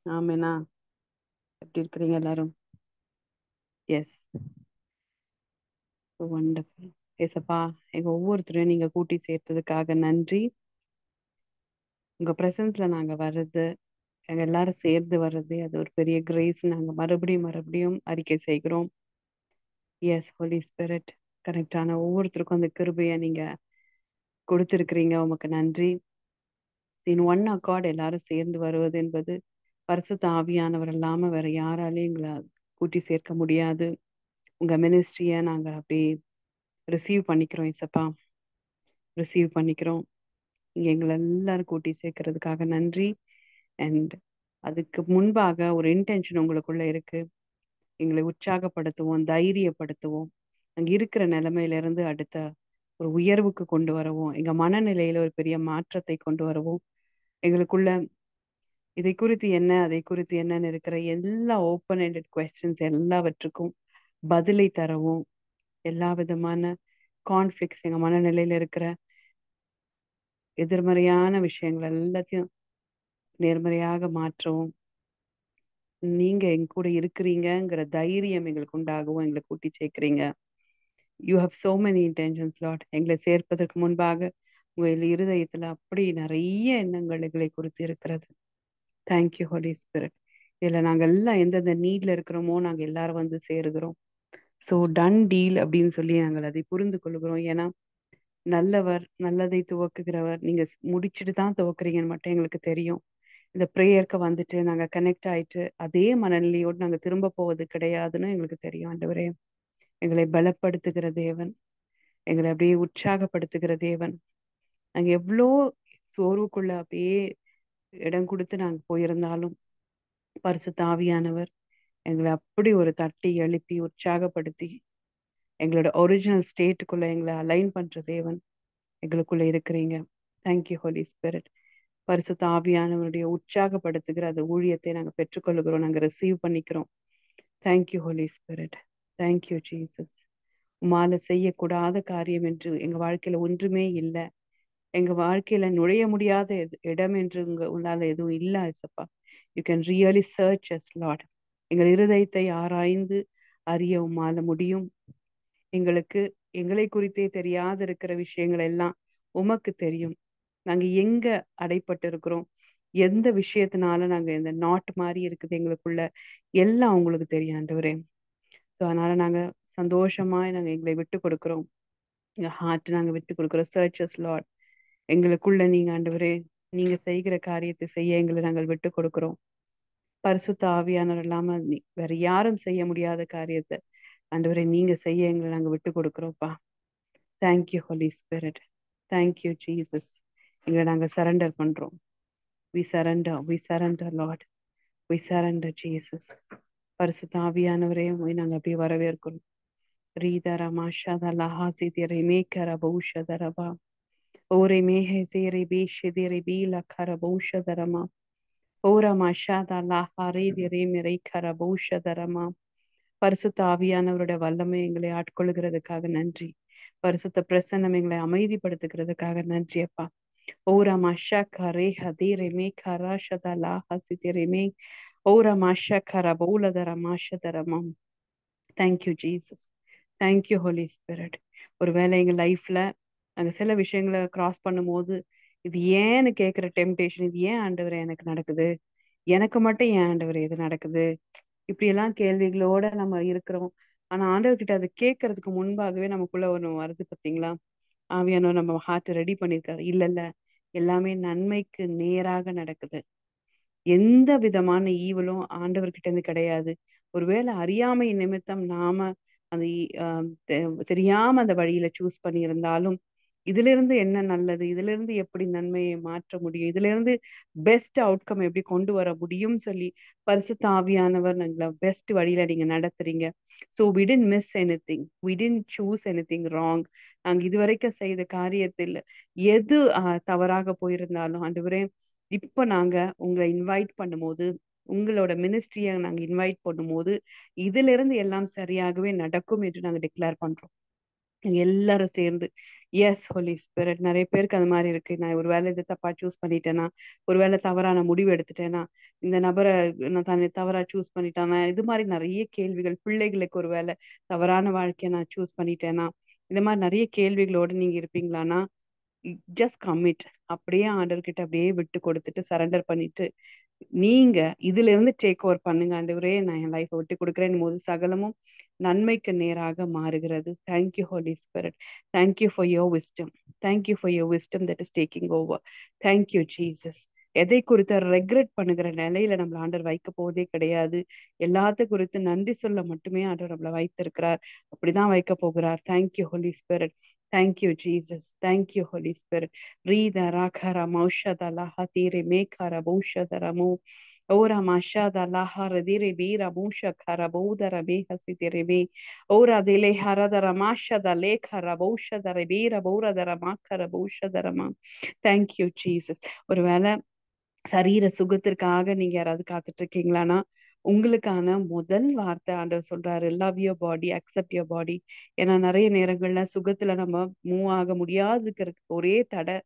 ஆமேனா. எப்படி இருக்கிறீங்க எல்லாரும்? எஸ். வண்டர்ஃபுல். ஏசப்பா, எங்க ஒவ்வொருத்தரையும் நீங்க கூட்டி சேர்த்ததுக்காக நன்றி. உங்க பிரசன்ஸ்ல நாங்க வர்றது, எங்க எல்லாரும் சேர்ந்து வர்றது, அது ஒரு பெரிய கிரேஸ். நாங்க மறுபடியும் மறுபடியும் அறிக்கை செய்கிறோம். Yes, Holi spirit. கரெக்டான ஒவ்வொருத்தருக்கும் அந்த கிருபையை நீங்க கொடுத்திருக்கிறீங்க. உமக்கு நன்றி. இன் ஒன் அக்கார்ட் எல்லாரும் சேர்ந்து வருவது என்பது பரிசுத்த ஆவியானவர் இல்லாம வேற யாராலையும் எங்களை கூட்டி சேர்க்க முடியாது. உங்க மினிஸ்ட்ரியை நாங்க அப்படி ரிசீவ் பண்ணிக்கிறோம். இசப்பா, ரிசீவ் பண்ணிக்கிறோம். நீங்க எங்களை எல்லாரும் கூட்டி சேர்க்கறதுக்காக நன்றி. அண்ட் அதுக்கு முன்பாக ஒரு இன்டென்ஷன் உங்களுக்குள்ள இருக்கு. எங்களை உற்சாகப்படுத்துவோம், தைரியப்படுத்துவோம், அங்க இருக்கிற நிலைமையில இருந்து அடுத்த ஒரு உயர்வுக்கு கொண்டு வரவும், எங்க மனநிலையில ஒரு பெரிய மாற்றத்தை கொண்டு வரவும், எங்களுக்குள்ள இதை குறித்து என்ன, அதை குறித்து என்னன்னு இருக்கிற எல்லா ஓப்பன் எண்டட் கொஸ்டின்ஸ் எல்லாவற்றுக்கும் பதிலை தரவும், எல்லா விதமான கான்ஃபிளிக்ஸ், எங்க மனநிலையில இருக்கிற எதிர்மறையான விஷயங்கள் எல்லாத்தையும் நேர்மறையாக மாற்றவும், நீங்க எங்க கூட இருக்கிறீங்கங்கிற தைரியம் எங்களுக்கு உண்டாகவும் எங்களை கூட்டி சேர்க்கிறீங்க. You have so many intentions, Lord. எங்களை சேர்ப்பதற்கு முன்பாக உங்கள் இருதயத்துல அப்படி நிறைய எண்ணங்கள் எங்களை குறித்து இருக்கிறது. Thank you Holi spirit. இதுல நாங்க எல்லாம் எந்தெந்த நீட்ல இருக்கிறோமோ நாங்க எல்லாரும் வந்து சேருகிறோம். ஸோ டன் டீல் அப்படின்னு சொல்லி நாங்கள் அதை புரிந்து கொள்கிறோம். ஏன்னா நல்லவர், நல்லதை துவக்குகிறவர். நீங்க முடிச்சுட்டு தான் துவக்குறீங்கன்னு மட்டும் எங்களுக்கு தெரியும். இந்த ப்ரேயருக்கு வந்துட்டு நாங்க கனெக்ட் ஆயிட்டு அதே மனநிலையோடு நாங்க திரும்ப போவது கிடையாதுன்னு எங்களுக்கு தெரியும். ஆண்டவரே, எங்களை பலப்படுத்துகிற தேவன், எங்களை அப்படியே உற்சாகப்படுத்துகிற தேவன். நாங்க எவ்வளோ சோர்வுக்குள்ள அப்படியே இடம் கொடுத்து நாங்க போயிருந்தாலும் பரிசுத்த ஆவியானவர் எங்களை அப்படி ஒரு தட்டி எழுப்பி உற்சாகப்படுத்தி எங்களோட ஒரிஜினல் ஸ்டேட்டுக்குள்ள எங்களை அலைன் பண்ற தேவன் எங்களுக்குள்ள இருக்கிறீங்க. Thank you Holi spirit. பரிசுத்த ஆவியானவருடைய உற்சாகப்படுத்துகிற அந்த ஊழியத்தை நாங்க பெற்றுக்கொள்கிறோம், நாங்க ரிசீவ் பண்ணிக்கிறோம். Thank you Holi spirit. Thank you Jesus. உமால செய்யக்கூடாத காரியம் என்று எங்க வாழ்க்கையில ஒன்றுமே இல்லை. எங்க வாழ்க்கையில நுழைய முடியாத இடம் என்று உங்களால எதுவும் இல்ல ஏசப்பா. You can really search us lord. எங்கள் இருதயத்தை ஆராய்ந்து அறிய உமால முடியும். எங்களுக்கு எங்களை குறித்தே தெரியாத இருக்கிற விஷயங்கள் எல்லாம் உமக்கு தெரியும். நாங்க எங்க அடைப்பட்டு இருக்கிறோம், எந்த விஷயத்தினால நாங்க இந்த நாட் மாதிரி இருக்குது எங்களுக்குள்ள, எல்லாம் உங்களுக்கு தெரியும் ஆண்டவரே. ஸோ அதனால நாங்க சந்தோஷமா நாங்க எங்களை விட்டு கொடுக்கிறோம். எங்க ஹார்ட் நாங்க விட்டு கொடுக்கிறோம். Search us lord. எங்களுக்குள்ள நீங்க ஆண்டவரே, நீங்க செய்கிற காரியத்தை செய்ய எங்களை நாங்கள் விட்டு கொடுக்கிறோம். பரிசுத்த ஆவியானவர் இல்லாம வேற யாரும் செய்ய முடியாத காரியத்தை ஆண்டவரே நீங்க செய்ய எங்களை நாங்க விட்டு கொடுக்கிறோம்ப்பா. Thank you Holi spirit. Thank you Jesus. எங்களை நாங்க சரண்டர் பண்றோம். We surrender, we surrender Lord, we surrender Jesus. பரிசுத்த ஆவியானவரே உம்மை நாங்க அப்படியே வரவேற்கிறோம். ரீதரமா ஷதலஹாசி திரை மேக்கர பௌஷதரபா ஓரை மேஹே சேரை பேஷதிரை பீல கர பௌஷதரமா ஓரமா ஷதலஹாரே திரை மிரை கர பௌஷதரமா. பரிசுத்த ஆவியானவருடைய வல்லமை எங்களை ஆட்கொள்கிறதுக்காக நன்றி. பரிசுத்த பிரசன்னம் எங்களை அமைதிப்படுத்துகிறதுக்காக நன்றி அப்பா. ஓரா மாஷா கரே ஹதீரே மே கராஷதலா ஹசிதிரே மே ஓரா மாஷா கர பௌலதர மாஷதரமாம். Thank you Jesus. Thank you Holi Spirit. ஒருவேளை எங்க லைஃப்ல அந்த சில விஷயங்களை கிராஸ் பண்ணும்போது இது ஏன்னு கேட்குற டெம்டேஷன், இது ஏன் ஆண்டவரே எனக்கு நடக்குது, எனக்கு மட்டும் ஏன் ஆண்டவரே இது நடக்குது, இப்படி எல்லாம் கேள்விகளோட நம்ம இருக்கிறோம். ஆனா ஆண்டவர்கிட்ட அதை கேட்கறதுக்கு முன்பாகவே நமக்குள்ள ஒண்ணு வருது பாத்தீங்களா? ஆவியானவர் நம்ம ஹார்ட் ரெடி பண்ணிருக்காரு. இல்ல இல்ல, எல்லாமே நன்மைக்கு நேராக நடக்குது. எந்த விதமான ஈவலும் ஆண்டவர்கிட்ட இருந்து கிடையாது. ஒருவேளை அறியாமை நிமித்தம் நாம அந்த தெரியாம அந்த வழியில சூஸ் பண்ணியிருந்தாலும் இதுல இருந்து என்ன நல்லது, இதுல இருந்து எப்படி நன்மையை மாற்ற முடியும், இதுல இருந்து பெஸ்ட் அவுட்கம் எப்படி கொண்டு வர முடியும் சொல்லி பரிசுத்த ஆவியானவர் நாங்கள பெஸ்ட் வழியில நீங்க நடத்துறீங்க. So we didn't miss anything, we didn't choose anything wrong. நாங்க இதுவரைக்கும் செய்த காரியத்தில் எது தவறாக போயிருந்தாலும் ஆண்டவரே, இப்ப நாங்க உங்களை இன்வைட் பண்ணும்போது, உங்களோட மினிஸ்ட்ரியை நாங்க இன்வைட் பண்ணும்போது இதுல இருந்து எல்லாம் சரியாகவே நடக்கும் என்று நாங்க டிக்ளேர் பண்றோம். நீங்க எல்லாரும் சேர்ந்து எஸ் ஹோலி ஸ்பிரிட். நிறைய பேருக்கு அது மாதிரி இருக்கு. நான் ஒரு வேலை இது தப்பா சூஸ் பண்ணிட்டேனா, ஒரு வேலை தவறான முடிவு எடுத்துட்டேனா, இந்த நபரை நான் தானே தவறா சூஸ் பண்ணிட்டானா, இது மாதிரி நிறைய கேள்விகள். பிள்ளைகளுக்கு ஒரு வேலை தவறான வாழ்க்கையை நான் சூஸ் பண்ணிட்டேனா, இந்த மாதிரி நிறைய கேள்விகளோடு நீங்க இருப்பீங்களான்னா, ஜஸ்ட் கமிட். அப்படியே ஆண்டவர்கிட்ட அப்படியே விட்டு கொடுத்துட்டு சரண்டர் பண்ணிட்டு நீங்க இதுல இருந்து டேக் ஓவர் பண்ணுங்க. ஆண்டவரே நான் என் லைஃப்பை விட்டு கொடுக்குறேன் போது சகலமும் நன்மைக்கு நேராக மாறுகிறது. Thank you Holi spirit. Thank you for your wisdom. Thank you for your wisdom that is taking over. Thank you Jesus. எதை குறித்த ரெக்ரெட் பண்ணுகிற நிலையில நம்மள ஆண்டவர் வைக்க போவதே கிடையாது. எல்லாத்த குறித்து நன்றி சொல்ல மட்டுமே ஆண்டவர் நம்மளை வைத்திருக்கிறார். அப்படிதான் வைக்க போகிறார். Thank you Holi spirit. Thank you Jesus. Thank you Holi spirit. Rida rakara maushada laha tire mekara baushada ramu. Ora mashada laha radire bira musha karaboda rabeha sitirebe. Ora dele harada ramashada lekara baushada rebira bora da ramakara baushada rama. Thank you, Jesus. ஒருவேளை சரீர சுகத்திற்காக நீங்க யாராவது காத்துட்டு இருக்கீங்களான்னா, உங்களுக்கான முதல் வார்த்தை ஆண்டவர் சொல்றாரு, love your body, accept your body. ஏன்னா நிறைய நேரங்கள்ல சுகத்துல நம்ம மூவ் ஆக முடியாதுக்கிறதுக்கு ஒரே தடை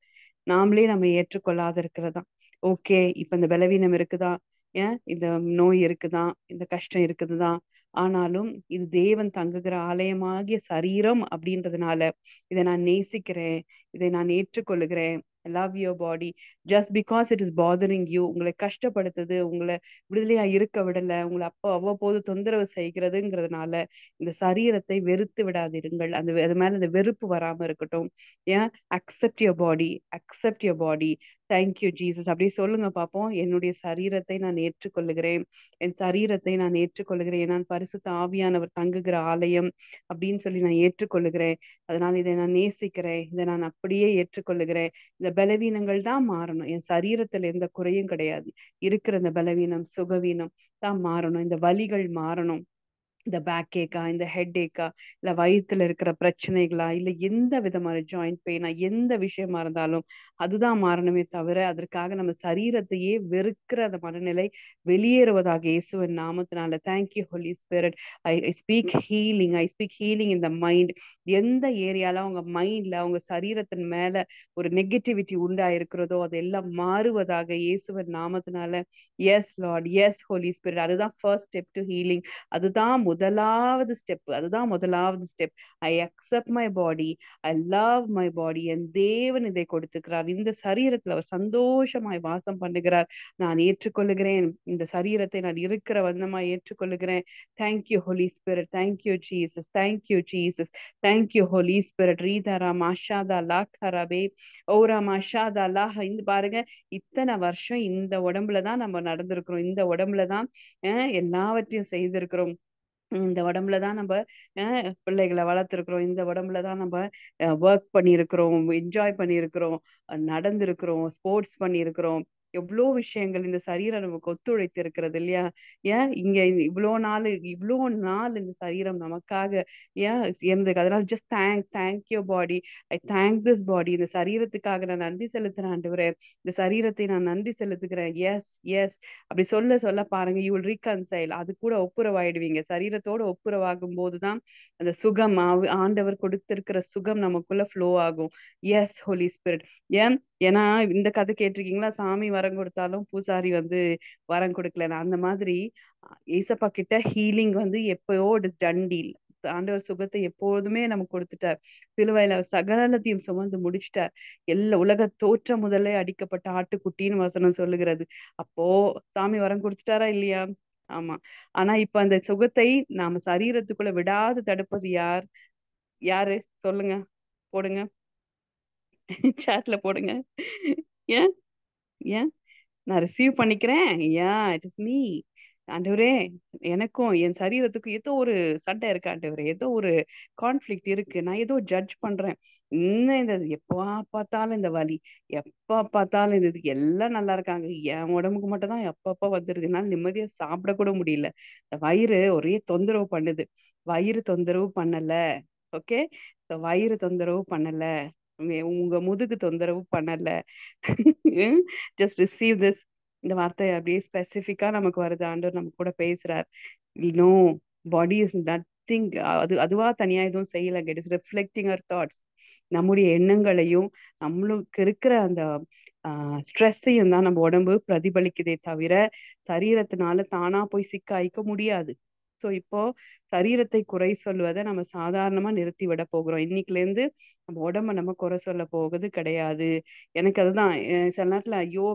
நாமளே நம்ம ஏற்றுக்கொள்ளாத இருக்கிறதா. ஓகே, இப்ப இந்த பலவீனம் இருக்குதா, ஏன் இந்த நோய் இருக்குதா, இந்த கஷ்டம் இருக்குதுதான், ஆனாலும் இது தேவன் தங்குகிற ஆலயமாகிய சரீரம் அப்படின்றதுனால இதை நான் நேசிக்கிறேன், இதை நான் ஏற்றுக்கொள்ளுகிறேன். Love your body. Just because it is bothering you, உங்களை கஷ்டப்படுத்துது, உங்களை விடுதலையா இருக்க விடல, உங்களை அப்போ அவ்வப்போது தொந்தரவு செய்கிறதுங்கிறதுனால இந்த சரீரத்தை வெறுத்து விடாதிருங்கள். அது மேல இந்த வெறுப்பு வராம இருக்கட்டும். ஏன், accept your body, accept your body. Thank you Jesus. அப்படியே சொல்லுங்க பார்ப்போம். என்னுடைய சரீரத்தை நான் ஏற்றுக்கொள்ளுகிறேன், என் சரீரத்தை நான் ஏற்றுக்கொள்ளுகிறேன், நான் பரிசுத்த ஆவியானவர் தங்குகிற ஆலயம் அப்படின்னு சொல்லி நான் ஏற்றுக்கொள்ளுகிறேன். அதனால இதை நான் நேசிக்கிறேன், இதை நான் அப்படியே ஏற்றுக்கொள்ளுகிறேன். இந்த பலவீனங்கள் தான் மாறணும். என் சரீரத்துல எந்த குறையும் கிடையாது. இருக்கிற இந்த பலவீனம் சுகவீனம் தான் மாறணும். இந்த வலிகள் மாறணும். இந்த பேக் ஏக்கா, இந்த ஹெட் ஏக்கா, இல்ல வயிற்றுல இருக்கிற பிரச்சனைகளா, இல்ல எந்த விதமான ஜாயிண்ட் பெயினா, எந்த விஷயமா இருந்தாலும் அதுதான் மாறணுமே தவிர அதற்காக நம்ம சரீரத்தையே வெறுக்கிற அந்த மனநிலை வெளியேறுவதாக இயேசுவின் நாமத்தினால. Thank you Holi spirit. I speak healing. I speak healing in the mind. எந்த ஏரியால உங்க மைண்ட்ல உங்க சரீரத்தின் மேல ஒரு நெகட்டிவிட்டி உண்டா இருக்கிறதோ அதெல்லாம் மாறுவதாக இயேசுவின் நாமத்தினால. Yes Lord, yes Holi Spirit. அதுதான் ஃபர்ஸ்ட் ஸ்டெப் டு ஹீலிங். அதுதான் முதலாவது ஸ்டெப். அதுதான் முதலாவது step. I accept my body, I love my body. என் தேவன் இதை கொடுத்துக்கிறார். இந்த சரீரத்துல அவர் சந்தோஷமாய் வாசம் பண்ணுகிறார். நான் ஏற்றுக்கொள்ளுகிறேன். இந்த சரீரத்தை நான் இருக்கிற வண்ணமா ஏற்றுக்கொள்ளுகிறேன். Thank you Holi spirit. Thank you Jesus. Thank you Jesus. Thank you Holi Spirit. ரீதரா மாஷாதா லாக்கரபே ஓரா மாஷாதா லாஹ். இந்த பாருங்க, இத்தனை வருஷம் இந்த உடம்புலதான் நம்ம நடந்திருக்கிறோம், இந்த உடம்புலதான் எல்லாவற்றையும் செய்திருக்கிறோம். இந்த உடம்புலதான் நம்ம பிள்ளைகளை வளர்த்துருக்கிறோம், இந்த உடம்புலதான் நம்ம ஒர்க் பண்ணியிருக்கிறோம், என்ஜாய் பண்ணியிருக்கிறோம், நடந்திருக்கிறோம், ஸ்போர்ட்ஸ் பண்ணியிருக்கிறோம். எவ்வளோ விஷயங்கள் இந்த சரீரம் நமக்கு ஒத்துழைத்து இருக்கிறது இல்லையா? ஏன் இங்க இவ்வளோ நாள் இந்த சரீரம் நமக்காக ஏன் இருந்திருக்கு. அதனால just thank you body. I thank this body. இந்த சரீரத்துக்காக நான் நன்றி செலுத்துறேன் ஆண்டவரே. இந்த சரீரத்தை நான் நன்றி செலுத்துகிறேன். Yes, yes. அப்படி சொல்ல சொல்ல பாருங்க, யூ வில் ரீகன்சைல். அது கூட ஒப்புரவாயிடுவீங்க. சரீரத்தோட ஒப்புரவாகும் போதுதான் அந்த சுகம், ஆண்டவர் கொடுத்திருக்கிற சுகம் நமக்குள்ள ஃப்ளோ ஆகும். Yes Holi spirit. ஏன், ஏன்னா இந்த கதை கேட்டிருக்கீங்களா? சாமி வரம் கொடுத்தாலும் பூசாரி வரம் கொடுக்கல. அந்த மாதிரி ஏசப்பா கிட்ட ஹீலிங் எப்பயோ இட் இஸ் டன் டீல். ஆண்டவர் சுகத்தை எப்போதுமே நமக்கு கொடுத்துட்டார். சிலுவையில அவர் சகலத்தையும் சுமந்து முடிச்சிட்டார். உலக தோற்றம் முதலே அடிக்கப்பட்ட ஆட்டுக்குட்டின்னு வசனம் சொல்லுகிறது. அப்போ சாமி வரம் கொடுத்துட்டாரா இல்லையா? ஆமா. ஆனா இப்ப அந்த சுகத்தை நாம சரீரத்துக்குள்ள விடாது தடுப்பது யார்? யாரு சொல்லுங்க, போடுங்க. சாட்ல போடுங்க. ஏன், ஏன் நான் ரிசீவ் பண்ணிக்கிறேன். யா, இட் இஸ் மீ. ஆண்டவரே, எனக்கும் என் சரீரத்துக்கும் ஏதோ ஒரு சண்டை இருக்கு ஆண்டவரே, ஏதோ ஒரு கான்ஃபிளிக்ட் இருக்கு, நான் ஏதோ ஜட்ஜ் பண்றேன். இன்னும் இந்த எப்ப பார்த்தாலும் இந்த வலி, எப்ப பார்த்தாலும் இது எல்லாம் நல்லா இருக்காங்க, என் உடம்புக்கு மட்டும் தான் எப்பப்ப வந்துருது. என்னால நிம்மதியா சாப்பிட கூட முடியல. இந்த வயிறு ஒரே தொந்தரவு பண்ணுது. வயிறு தொந்தரவு பண்ணல. ஓகே, வயிறு தொந்தரவு பண்ணல, உங்க முதுகு தொந்தரவு பண்ணல. Just receive this. இந்த வார்த்தை அப்படியே ஸ்பெசிஃபிக்கா நமக்கு வருது. ஆண்டவர் நம்ம கூட பேசுறார். No, body is nothing. அதுவா தனியா எதுவும் செய்யல. இட் இஸ் ரிஃப்ளெக்டிங் அவர் தாட்ஸ். நம்முடைய எண்ணங்களையும் நம்மளுக்கு இருக்கிற அந்த ஸ்ட்ரெஸ்ஸையும் தான் நம்ம உடம்பு பிரதிபலிக்குதே தவிர சரீரத்தினால தானா போய் சிக்காய்க்க முடியாது. ஸோ இப்போ சரீரத்தை குறை சொல்வதை நம்ம சாதாரணமா நிறுத்தி விட போகிறோம். இன்னைக்குல இருந்து நம்ம உடம்ப நம்ம குறை சொல்ல போகுது கிடையாது. எனக்கு அதுதான் சில நேரத்துல ஐயோ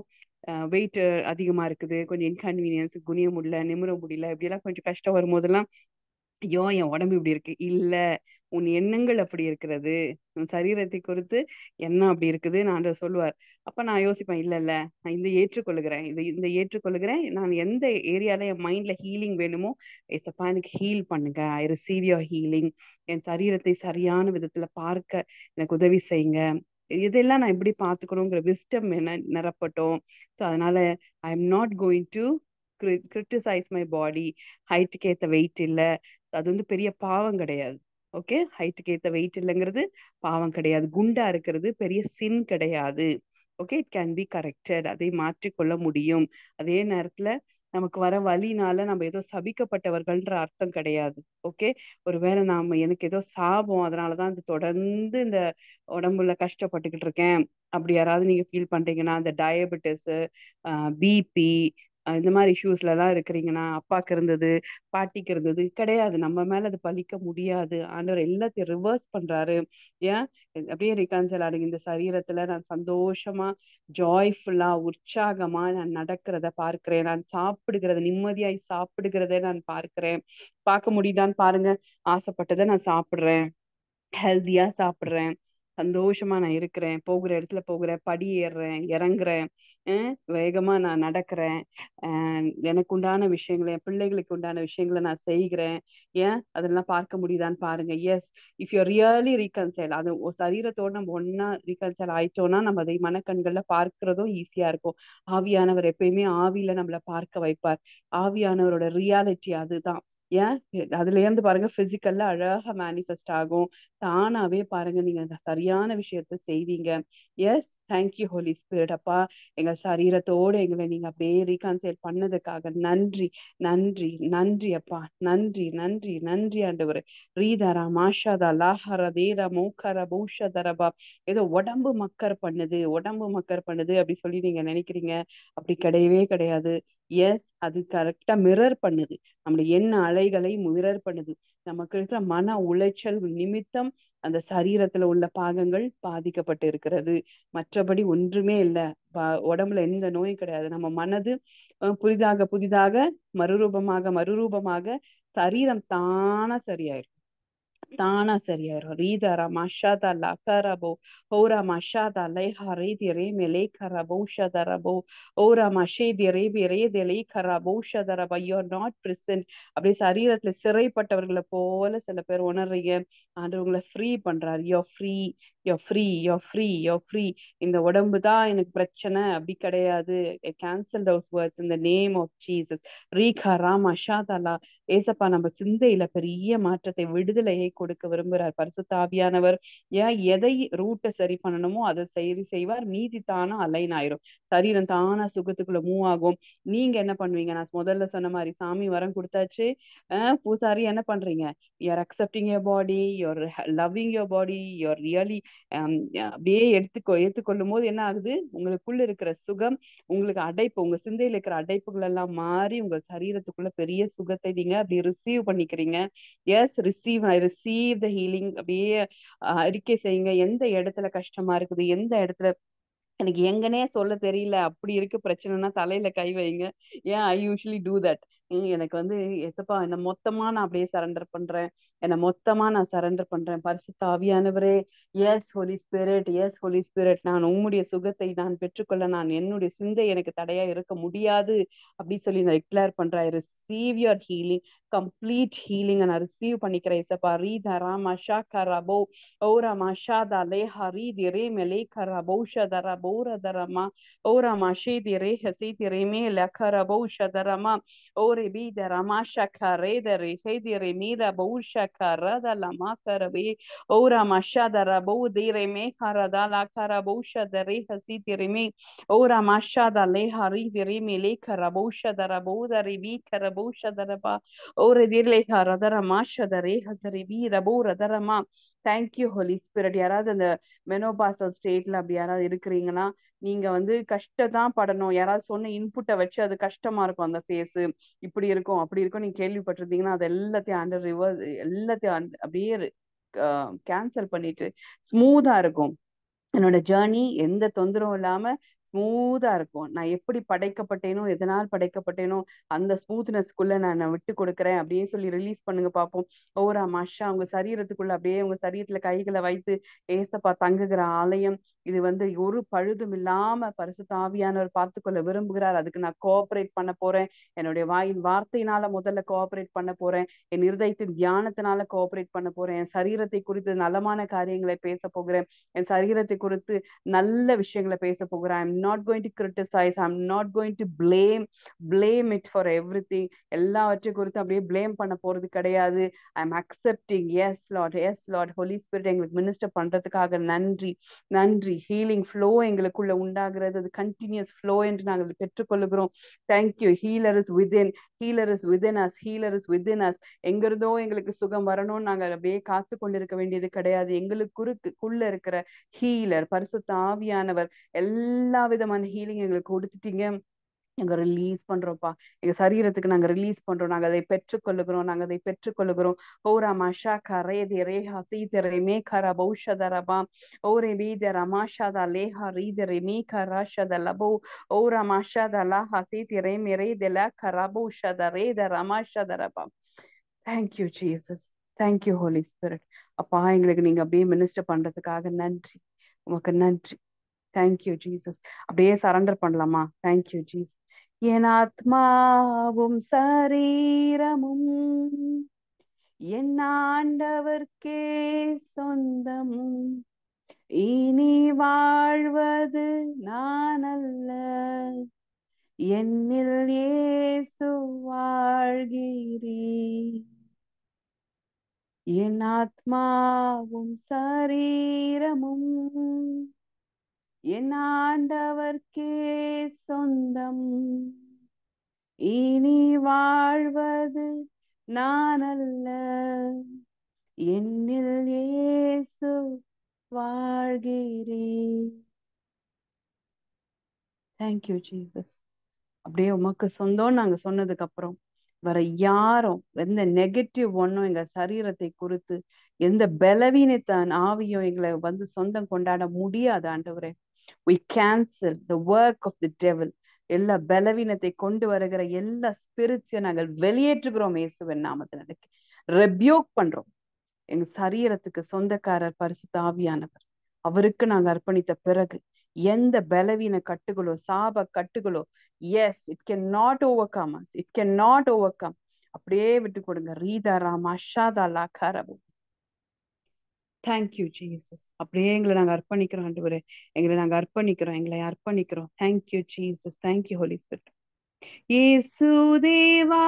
வெயிட் அதிகமா இருக்குது, கொஞ்சம் இன்கன்வீனியன்ஸ், குனிய முடியல, நிமிர முடியல, இப்படியெல்லாம் கொஞ்சம் கஷ்டம் வரும்போதெல்லாம் ஐயோ என் உடம்பு இப்படி இருக்கு இல்ல, உன் எண்ணங்கள் அப்படி இருக்கிறது, உன் சரீரத்தை குறித்து எண்ணம் அப்படி இருக்குது நான் சொல்லுவார். அப்ப நான் யோசிப்பேன், இல்ல இல்ல நான் இந்த ஏற்றுக்கொள்ளுகிறேன், இந்த ஏற்றுக்கொள்ளுகிறேன். நான் எந்த ஏரியால என் மைண்ட்ல ஹீலிங் வேணுமோ ஏசப்பா எனக்கு ஹீல் பண்ணுங்க, ஐ ரிசீவ் யோர் ஹீலிங். என் சரீரத்தை சரியான விதத்துல பார்க்க எனக்கு உதவி செய்யுங்க. இதெல்லாம் நான் எப்படி பார்த்துக்கணுங்கிற விஸ்டம் என்ன நிரப்பட்டும். ஸோ அதனால ஐ am not going to criticise my body. ஹைட்டுக்கு ஏத்த வெயிட் இல்ல, அது பெரிய பாவம் கிடையாது. ஓகே, ஹைட்டுக்கு ஏத்த வெயிட் இல்லைங்கிறது பாவம் கிடையாது. குண்டா இருக்கிறது பெரிய சின் கிடையாது. Okay, it can be corrected, அதை மாற்றிக்கொள்ள முடியும். அதே நேரத்துல நமக்கு வர வலினால நம்ம ஏதோ சபிக்கப்பட்டவர்கள்ன்ற அர்த்தம் கிடையாது. ஓகே, ஒருவேளை நாம எனக்கு ஏதோ சாபம் அதனாலதான் இது தொடர்ந்து இந்த உடம்புல கஷ்டப்பட்டுக்கிட்டு இருக்கேன் அப்படி யாராவது நீங்க ஃபீல் பண்றீங்கன்னா, இந்த டயபெட்டிஸ், பிபி, இந்த மாதிரி இஷ்யூஸ்ல எல்லாம் இருக்கிறீங்கன்னா, அப்பாக்கு இருந்தது பாட்டிக்கு இருந்தது கிடையாது, நம்ம மேல அது பழிக்க முடியாது. ஆண்டவர் எல்லாத்தையும் ரிவர்ஸ் பண்றாரு. ஏன் அப்படியே ரிகான்சல் ஆடுங்க. இந்த சரீரத்துல நான் சந்தோஷமா, ஜாய்ஃபுல்லா, உற்சாகமா நான் நடக்கிறத பார்க்கிறேன். நான் சாப்பிடுகிறத, நிம்மதியாய் சாப்பிடுகிறத நான் பார்க்கிறேன். பார்க்க முடியுதான்னு பாருங்க. ஆசைப்பட்டதை நான் சாப்பிடுறேன், ஹெல்தியா சாப்பிடுறேன், சந்தோஷமா நான் இருக்கிறேன், போகிற இடத்துல போகிறேன், படி ஏறுறேன், இறங்குறேன், வேகமா நான் நடக்கிறேன், எனக்கு உண்டான விஷயங்களை, என் பிள்ளைகளுக்கு உண்டான விஷயங்களை நான் செய்கிறேன். ஏன் அதெல்லாம் பார்க்க முடியுதான்னு பாருங்க. Yes, if you really reconcile, அது சரீரத்தோட நம்ம ஒன்னா ரீகன்சைல் ஆயிட்டோம்னா நம்ம அதை மனக்கண்கள்ல பார்க்கிறதும் ஈஸியா இருக்கும். ஆவியானவர் எப்பயுமே ஆவியில நம்மளை பார்க்க வைப்பார். ஆவியானவரோட ரியாலிட்டி அதுதான். ஏன் அதுல இருந்து பாருங்க பிசிக்கல்ல அழகா மேனிஃபெஸ்ட் ஆகும். தானாவே பாருங்க நீங்க அந்த சரியான விஷயத்த செய்வீங்க. Yes, thank you Holi spirit. அப்பா, எங்க சரீரத்தோடு எங்களை நீங்க அப்படியே ரீகான்சைல் பண்ணதுக்காக நன்றி, நன்றி, நன்றி அப்பா, நன்றி, நன்றி, நன்றி ஆண்டவர். ரீதரா மாஷாதா லாஹர தேரா மோக்கர பூஷதரபா. ஏதோ உடம்பு மக்கர் பண்ணுது, உடம்பு மக்கர் பண்ணுது அப்படி சொல்லி நீங்க நினைக்கிறீங்க. அப்படி கிடையவே கிடையாது. எஸ், அது கரெக்டா மிரர் பண்ணுது, நம்மளுடைய எண்ண அலைகளை மிரர் பண்ணுது. நமக்கு இருக்கிற மன உளைச்சல் நிமித்தம் அந்த சரீரத்துல உள்ள பாகங்கள் பாதிக்கப்பட்டு இருக்கிறது. மற்றபடி ஒன்றுமே இல்லை. உடம்புல எந்த நோயும் கிடையாது. நம்ம மனது புதிதாக புதிதாக மறுரூபமாக மறுரூபமாக சரீரம் தானா சரியாயிரும், தானா சரியாயிரும். ரீதரா மஷாதா லகரபோ ஓரா மஷாதா லேஹா ரேதி ரேமே லேகரபோ ஷதரபோ ஓரா மஷேதி ரேபி ரேதி லேகரபோ ஷதரபா. You are not present. அப்படியே சரீரத்துல சிறைப்பட்டவர்களை போல சில பேர் உணர்றீங்க. ஆண்டு உங்களை ஃப்ரீ பண்றாரு. You're free, you're free, you're free, you're free. இந்த உடம்பு தான் எனக்கு பிரச்சனை அப்படி கிடையாது. Cancel those words in the name of Jesus. ரீகா ராமா ஷாதலா. ஏசப்பா நம்ம சிந்தையில பெரிய மாற்றத்தை, விடுதலையை கொடுக்க விரும்புறார் பரிசுத்த ஆவியானவர். ஏன் எதை ரூட்டை சரி பண்ணணுமோ அதை சரி செய்வார். மீதி தானா அலைன் ஆயிரும். சரீரம் தானா சுகத்துக்குள்ள மூவ் ஆகும். நீங்க என்ன பண்ணுவீங்க? நான் முதல்ல சொன்ன மாதிரி சாமி வரம் கொடுத்தாச்சு. பூசாரி என்ன பண்றீங்க? You're accepting your body, you're loving your body, you're really அப்படியே ஏற்றுக்கொள்ளும் போது என்ன ஆகுது? உங்களுக்குள்ள இருக்கிற சுகம், உங்களுக்கு அடைப்பு, உங்க சிந்தையில இருக்கிற அடைப்புகள் எல்லாம் மாறி உங்க சரீரத்துக்குள்ள பெரிய சுகத்தை நீங்க அப்படி ரிசீவ் பண்ணிக்கிறீங்க. Yes, receive, I receive the healing. அப்படியே அறிக்கை செய்யுங்க. எந்த இடத்துல கஷ்டமா இருக்குது, எந்த இடத்துல எனக்கு எங்கனே சொல்ல தெரியல அப்படி இருக்கு பிரச்சனைனா தலையில கை வைங்க. ஏன் ஐ யூஸ்வலி டூ தட். எனக்கு எசப்பா என்ன மொத்தமா நான் அப்படியே சரண்டர் பண்றேன், என்ன மொத்தமா நான் சரண்டர் பண்றேன் பரிசுத்த ஆவியானவரே. Yes Holi spirit, yes Holi spirit, நான் உம்முடைய சுகத்தை நான் பெற்றுக்கொள்ள நான் என்னுடைய சிந்தை எனக்கு தடையா இருக்க முடியாது அப்படி சொல்லி நான் டிக்ளேர் பண்றேன். Receive your healing, complete healing நான் ரிசீவ் பண்ணிக்கிறேன். இசப்பா ரீதரா மஷா கரபோ ஓரா மஷாதா லேஹா ரீதி மெலே கரபௌஷதர பௌரதரமா ஓரா மஷேதி ரே ஹசீதி ரேமே லக்கரபௌஷதரமா ஓரே பீதரமா ஷக்கரே தரே ஹேதி ரேமீத பௌஷக்கரதலமா கரபே ஓரா மஷாதர பௌதி ரேமே கரதலா கரபௌஷதரே ஹசீதி ரேமே ஓரா மஷாதா லேஹா ரீதி ரேமே லே கரபௌஷதர பௌதரி பீ கரபௌஷதரபா ஓரே திர்லே கரதர மாஷதரே ஹசரி பீ ரபௌரதரமா தேங்க்யூ ஹோலி ஸ்பிரிட். யாராவது அந்த மெனோபாசல் ஸ்டேட்ல அப்படி யாராவது இருக்கிறீங்கன்னா, நீங்க வந்து கஷ்டத்தான் படணும். யாராவது சொன்ன இன்புட்டை வச்சு அது கஷ்டமா இருக்கும், அந்த ஃபேஸ் இப்படி இருக்கும் அப்படி இருக்கும் நீங்க கேள்விப்பட்டிருந்தீங்கன்னா, அது எல்லாத்தையும் அண்டர் ரிவர்ஸ், எல்லாத்தையும் அப்படியே கேன்சல் பண்ணிட்டு ஸ்மூதா இருக்கும். என்னோட ஜேர்னி எந்த தொந்தரவும் இல்லாம ஸ்மூதா இருக்கும். நான் எப்படி படைக்கப்பட்டேனோ, எதனால் படைக்கப்பட்டேனோ அந்த ஸ்மூத்னஸ்க்குள்ள நான் விட்டு கொடுக்குறேன் அப்படியே சொல்லி ரிலீஸ் பண்ணுங்க பார்ப்போம். ஓரா மாஷா உங்க சரீரத்துக்குள்ள அப்படியே உங்க சரீரத்துல கைகளை வைத்து ஏசப்பா தங்குகிற ஆலயம் இது வந்து ஒரு பழுதும் இல்லாம பரிசுத்த ஆவியானவர் பார்த்துக்கொள்ள விரும்புகிறார். அதுக்கு நான் கோஆபரேட் பண்ண போறேன். என்னுடைய வாயின் வார்த்தையினால முதல்ல கோஆபரேட் பண்ண போறேன். என் இருதயத்தின் தியானத்தினால கோஆபரேட் பண்ண போறேன். என் சரீரத்தை குறித்து நலமான காரியங்களை பேச போகிறேன். என் சரீரத்தை குறித்து நல்ல விஷயங்களை பேச போகிறேன். I am not going to criticise, I am not going to blame it for everything. எல்லாவற்றை குறித்து அப்படியே பிளேம் பண்ண போறது கிடையாது. I am accepting. Yes Lord, yes lord. Holy spirit எங்களுக்கு மினிஸ்டர் பண்றதுக்காக நன்றி, நன்றி. ஹீலிங் ஃப்ளோ எங்களுக்குள்ள உண்டாகிறது, அது கண்டினியூஸ் ஃப்ளோ என்று நாங்கள் பெற்றுக்கொள்கிறோம். Thank you. Healer is within, healer is within us, healer is within us. எங்கிருந்தோ எங்களுக்கு சுகம் வரணும்னு நாங்கள் அப்படியே காத்து கொண்டிருக்க வேண்டியது கிடையாது. எங்களுக்குள்ள இருக்கிற ஹீலர் பரிசுத்த ஆவியானவர் எல்லா விதமான ஹீலிங் எங்களுக்கு கொடுத்துட்டீங்க. எங்க ரிலீஸ் பண்றோம்ப்பா. எங்க சரீரத்துக்கு நாங்க ரிலீஸ் பண்றோம். நாங்க அதை பெற்றுக்கொள்ளுகிறோம், நாங்க அதை பெற்றுக்கொள்ளுகிறோம். ஓரா மஷா கரே ரே ஹசி தெரே மே கர பௌஷதரபா ஓரே வீத ரமாஷாதா லேஹா ரீதரே மீ கராஷத லபோ ஓரா மஷாதா லா ஹசி தெரே மேரே தெல கரபௌஷத ரே த ரமாஷதரபா. Thank you Jesus. Thank you Holi spirit. அப்பா எங்களுக்கு நீங்க அப்படியே மினிஸ்டர் பண்றதுக்காக நன்றி, உமக்கு நன்றி. Thank you Jesus. அப்படியே சரண்டர் பண்ணலாமா? Thank you Jesus. என் ஆத்மாவும் சரீரமும் என் ஆண்டவர்க்கே சொந்தம். இனி வாழ்வது நான் அல்ல, என்னில் இயேசு வாழ்கிறேன். என் ஆத்மாவும் சரீரமும் என் ஆண்டவர்க்கே சொந்தம். இனி வாழ்வது நான் அல்ல, என்னில் இயேசு வாழ்கிறேன். Thank you Jesus. அப்படியே உமக்கு சொந்தம் நாங்க சொன்னதுக்கு அப்புறம் வேற யாரும் எந்த நெகட்டிவ் ஒன்னும் எங்க சரீரத்தை குறித்து எந்த பலவீனத்தான் ஆவியும் எங்களை வந்து சொந்தம் கொண்டாட முடியாது ஆண்டவரே. we cancel the work of the devil. எல்லா பலவீனத்தை கொண்டு வருகிற எல்லா ஸ்பிரிட்ஸையும் நாங்கள் வெளியேற்றுகிறோம் இயேசுவின் நாமத்தில். ரெபியூக் பண்றோம். எங்க சரீரத்துக்கு சொந்தக்காரர் பரிசுத்த ஆவியானவர். அவருக்கு நாங்க அர்ப்பணித்த பிறகு எந்த பலவீன கட்டுகளோ சாப கட்டுகளோ yes it can not overcome us, it can not overcome. அப்படியே விட்டு கொடுங்க. ரீதா ராமா ஷாதா லா கரபு. Thank you Jesus. அப்படியே எங்களை நாங்க அர்ப்பணிக்கிறோம் ஆண்டவரே. எங்களை நாங்க அர்ப்பணிக்கிறோம், எங்களை அர்ப்பணிக்கிறோம். Thank you Jesus. Thank you Holi spirit. இயேசு தேவா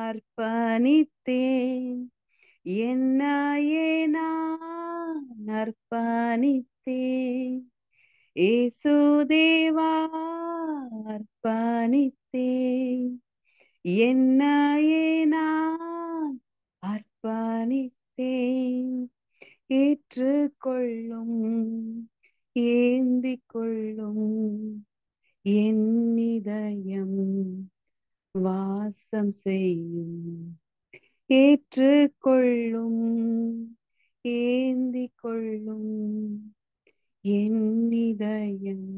அர்ப்பணித்தேன், என்னையே நான் அர்ப்பணித்தேன். இயேசு தேவா அர்ப்பணித்தேன், என்னையே நான் அர்ப்பணித்தேன். ஏற்றுக்கொள்ளும், ஏந்திக் கொள்ளும், என் இதயம் வாசம் செய்யும். ஏற்றுக்கொள்ளும், ஏந்திக் கொள்ளும், என் இதயம்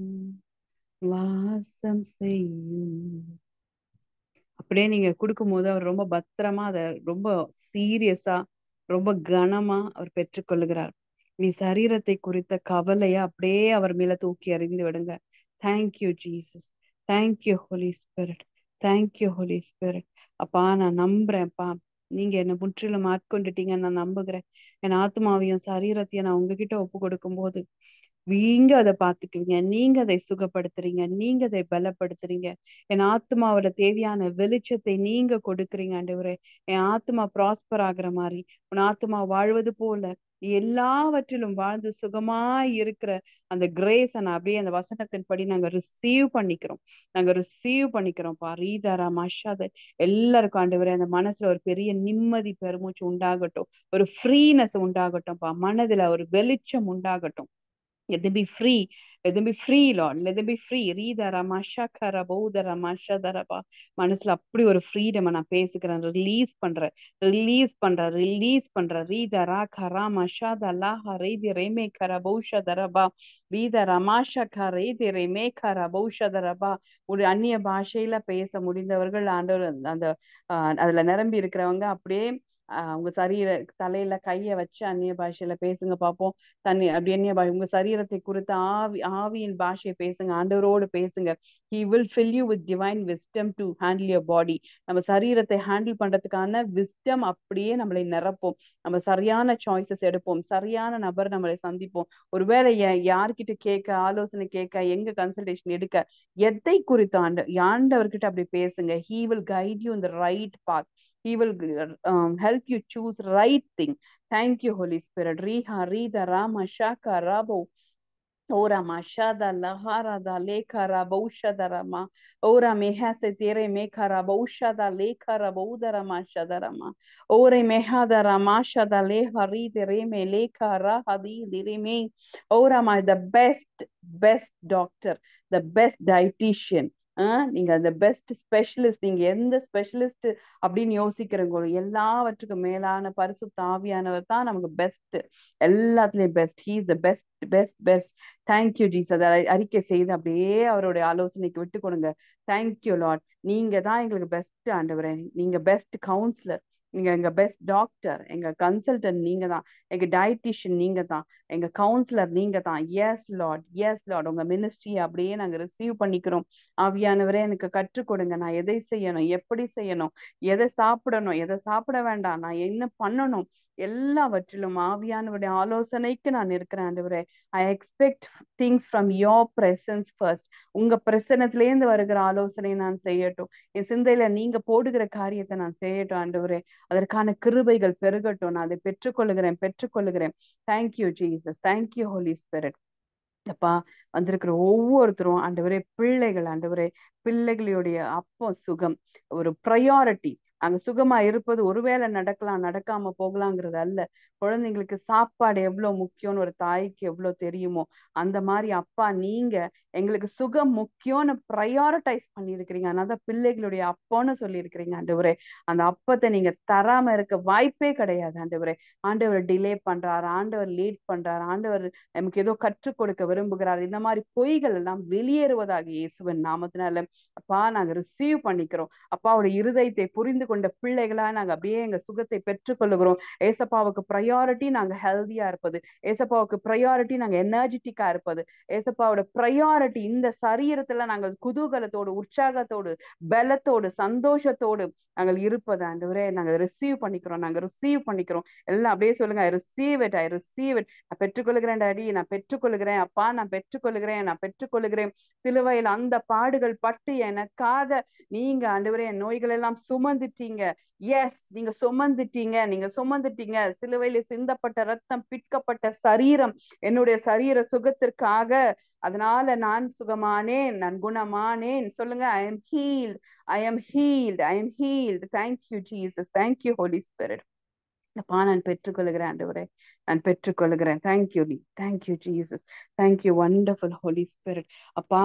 வாசம் செய்யும். அப்படியே நீங்க கொடுக்கும்போது அவர் ரொம்ப பத்திரமா அதை ரொம்ப சீரியஸா ரொம்ப கனமா அவர் பெற்றுக்கொள்ளுகிறார். நீ சரீரத்தை குறித்த கவலைய அப்படியே அவர் மேல தூக்கி எறிந்து விடுங்க. Thank you Jesus. Thank you Holi spirit. Thank you Holi spirit. அப்பா நான் நம்புறேன்ப்பா, நீங்க என்னை முற்றிலும் ஆட்கொண்டுட்டீங்கன்னு நான் நம்புகிறேன். என் ஆத்மாவையும் சரீரத்தையும் நான் உங்ககிட்ட ஒப்பு கொடுக்கும் போது நீங்க அதை பாத்துக்குவீங்க, நீங்க அதை சுகப்படுத்துறீங்க, நீங்க அதை பலப்படுத்துறீங்க. என் ஆத்மாவோட தேவையான வெளிச்சத்தை நீங்க கொடுக்குறீங்க ஆண்டவரே. என் ஆத்மா ப்ராஸ்பர் ஆகுற மாதிரி, உன் ஆத்மா வாழ்வது போல எல்லாவற்றிலும் வாழ்ந்து சுகமாய் இருக்கிற அந்த கிரேஸ நான் அப்படியே அந்த வசனத்தின்படி நாங்க ரிசீவ் பண்ணிக்கிறோம். நாங்க ரிசீவ் பண்ணிக்கிறோம்ப்பா. ரீதாரா மஷாத எல்லாருக்கும் ஆண்டவரே அந்த மனசுல ஒரு பெரிய நிம்மதி பெருமூச்சு உண்டாகட்டும். ஒரு ஃப்ரீனஸ் உண்டாகட்டும்ப்பா. மனதுல ஒரு வெளிச்சம் உண்டாகட்டும். Let them be free. Let them be free, Lord. Let them be free. Rida Ramasha Karabouda Ramasha Daraba. மனசுல அப்படி ஒரு ஃப்ரீடம் நான் பேசுகிறேன். ரிலீஸ் பண்ற ரீத ரா கரா மஷா தல்லாஹ ரீதி ரேமே கரபௌஷ தரபா ரீத ரமாஷா கரேதி ரேமே கரபௌஷ தரபா. ஒரு அந்நிய பாஷையில பேச முடிந்தவர்கள் ஆண்டவர் அந்த அதுல நிரம்பி இருக்கிறவங்க அப்படியே உங்க சரீர தலையில கைய வச்சு அந்நிய பாஷையில பேசுங்க பாப்போம். தண்ணி அப்படி அந்நிய பாஷை உங்க சரீரத்தை குறித்து ஆவியின் பாஷையை பேசுங்க. ஆண்டவரோடு பேசுங்க. He will fill you with divine wisdom to handle your body. நம்ம சரீரத்தை ஹேண்டில் பண்றதுக்கான விஸ்டம் அப்படியே நம்மளை நிரப்போம். நம்ம சரியான சாய்ஸஸ் எடுப்போம். சரியான நபர் நம்மளை சந்திப்போம். ஒருவேளை யார்கிட்ட கேட்க, ஆலோசனை கேட்க, எங்க கன்சல்டேஷன் எடுக்க, எதை குறித்து ஆண்டவர்கிட்ட அப்படி பேசுங்க. He will guide you in the right path. He will help you choose right thing. Thank you, Holy Spirit. Riha, Rida, Rama, Shaka, Rabo. Ora mashada lahara da lekara baushada rama. Ora mehase tere mekara baushada lekara baudara mashada rama. Ore mehada ramashada lehari tere me lekara hadi direme. Ora my the best doctor, the best dietitian. நீங்க அந்த best specialist, நீங்க எந்த specialist அப்படின்னு யோசிக்கிறீங்களோ எல்லாவற்றுக்கும் மேலான பரிசுத்த ஆவியானவர் தான் நமக்கு பெஸ்ட். எல்லாத்துலயும் best. He is the best. Thank you Jesus. அறிக்கை செய்து அப்படியே அவருடைய ஆலோசனைக்கு விட்டு கொடுங்க. Thank you Lord. நீங்க தான் எங்களுக்கு பெஸ்ட் ஆண்டவரே. நீங்க பெஸ்ட் கவுன்சிலர், நீங்க எங்க பெஸ்ட் டாக்டர், எங்க கன்சல்டன்ட் நீங்க தான், எங்க டயட்டிஷியன் நீங்க தான், எங்க கவுன்சிலர் நீங்க தான். Yes Lord, yes lord. உங்க மினிஸ்ட்ரி அப்படியே நாங்க ரிசீவ் பண்ணிக்கிறோம். ஆவியானவரே எனக்கு கற்றுக் கொடுங்க. நான் எதை செய்யணும், எப்படி செய்யணும், எதை சாப்பிடணும், எதை சாப்பிட வேண்டாம், நான் என்ன பண்ணணும், எல்லாவற்றிலும் ஆவியானவருடைய ஆலோசனைக்கு நான் இருக்கிறேன் ஆண்டவரே. I expect things from your presence first. உங்க பிரசனத்திலேருந்து வருகிற ஆலோசனை நான் செய்யட்டும். என் சிந்தையில நீங்க போடுகிற காரியத்தை நான் செய்யட்டும் ஆண்டவரே. அதற்கான கிருபைகள் பெருகட்டும். நான் அதை பெற்றுக்கொள்ளுகிறேன். Thank you Jesus. Thank you Holi spirit. அப்பா, வந்திருக்கிற ஒவ்வொருத்தரும் ஆண்டவரே பிள்ளைகள், ஆண்டவரே பிள்ளைகளுடைய அப்போ சுகம் ஒரு ப்ரையாரிட்டி. அங்க சுகமா இருப்பது ஒருவேளை நடக்கலாம், நடக்காம போகலாங்கிறது அல்ல. குழந்தைங்களுக்கு சாப்பாடு எவ்வளவு முக்கியம்னு ஒரு தாய்க்கு எவ்வளவு தெரியுமோ அந்த மாதிரி அப்பா நீங்க எங்களுக்கு சுகம் முக்கியம்னு ப்ரையாரிட்டைஸ் பண்ணியிருக்கிறீங்க. அதனாலதான் பிள்ளைகளுடைய அப்போன்னு சொல்லியிருக்கிறீங்க ஆண்டவரே. அந்த அப்பத்தை நீங்க தராம இருக்க வாய்ப்பே கிடையாது ஆண்டவரே. ஆண்டவர் டிலே பண்றாரு, ஆண்டவர் லேட் பண்றாரு, ஆண்டவர் நமக்கு ஏதோ கற்றுக் கொடுக்க விரும்புகிறார், இந்த மாதிரி பொய்கள் எல்லாம் வெளியேறுவதாக இயேசுவின் நாமத்தினால அப்பா நாங்க ரிசீவ் பண்ணிக்கிறோம். அப்பாவுடைய இருதயத்தை புரிந்து கொண்ட பிள்ளைகளா நாங்க அப்படியே எங்க சுகத்தை பெற்றுக்கொள்ளுகிறோம். ஏசப்பாவுக்கு ப்ரையாரிட்டி நாங்க ஹெல்தியா இருப்பது, ஏசப்பாவுக்கு ப்ரையாரிட்டி நாங்க எனர்ஜெட்டிக்கா இருப்பது, ஏசப்பாவோட ப்ரையாரிட்டி இந்த சரீரத்துல நாங்கள் குதூகலத்தோடு, உற்சாகத்தோடு, பலத்தோடு, சந்தோஷத்தோடு நாங்கள் இருப்பது ஆண்டவரே. நாங்க ரிசீவ் பண்ணிக்கிறோம். எல்லாம் அப்படியே சொல்லுங்க. ஐ ரிசீவ் இட். நான் பெற்றுக்கொள்கிறேன் டாடி, நான் பெற்றுக்கொள்கிறேன் அப்பா, நான் பெற்றுக்கொள்கிறேன். சிலுவையில் அந்த பாடுகள் பட்டு எனக்காக நீங்க ஆண்டவரே என் நோய்கள் எல்லாம் சுமந்துட்டீங்க. எஸ், நீங்க சுமந்துட்டீங்க. சிலுவையில சிந்தப்பட்ட ரத்தம், பிட்கப்பட்ட சரீரம் என்னுடைய சரீர சுகத்திற்காக. அதனால நான் சுகமானேன், நான் குணமானேன். சொல்லுங்க. I am healed. Thank you Jesus. Thank you Holi spirit. அப்பா நான் பெற்றுக்கொள்கிறேன் ஆண்டவரே, நான் பெற்றுக்கொள்கிறேன். Thank you Jesus. Thank you wonderful holy spirit. அப்பா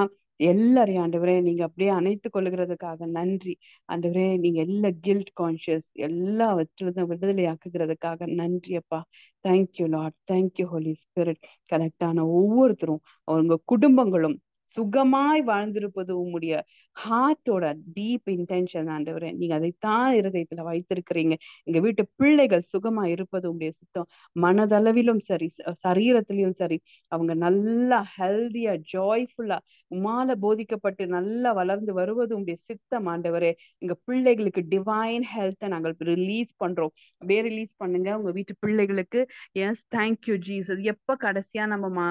எல்லாரையும் ஆண்டவரே நீங்க அப்படியே அணைத்துக் கொள்ளுகிறதுக்காக நன்றி ஆண்டவரே. நீங்க எல்லா கில்ட் கான்சியஸ் எல்லாவற்றிலும் விடுதலை ஆக்குகிறதுக்காக நன்றி அப்பா. Thank you lord. Thank you Holi spirit. கரெக்டான ஒவ்வொருத்தரும் அவங்க குடும்பங்களும் சுகமாய் வாழ்ந்திருப்பது உம்முடைய ஹார்ட்டோட டீப் இன்டென்ஷன் ஆண்டவரே. நீங்க அதைத்தான் இருதயத்துல வைத்திருக்கிறீங்க. எங்க வீட்டு பிள்ளைகள் சுகமா இருப்பது உடைய சித்தம். மனதளவிலும் சரி, சரீரத்திலும் சரி, அவங்க நல்லா ஹெல்தியா ஜாய்ஃபுல்லா உமால போதிக்கப்பட்டு நல்லா வளர்ந்து வருவது உடைய சித்தம் ஆண்டவரே. எங்க பிள்ளைகளுக்கு டிவைன் ஹெல்த்தை நாங்கள் ரிலீஸ் பண்றோம். அப்படியே ரிலீஸ் பண்ணுங்க உங்க வீட்டு பிள்ளைகளுக்கு. Yes, thank you Jesus. எப்ப கடைசியா நம்ம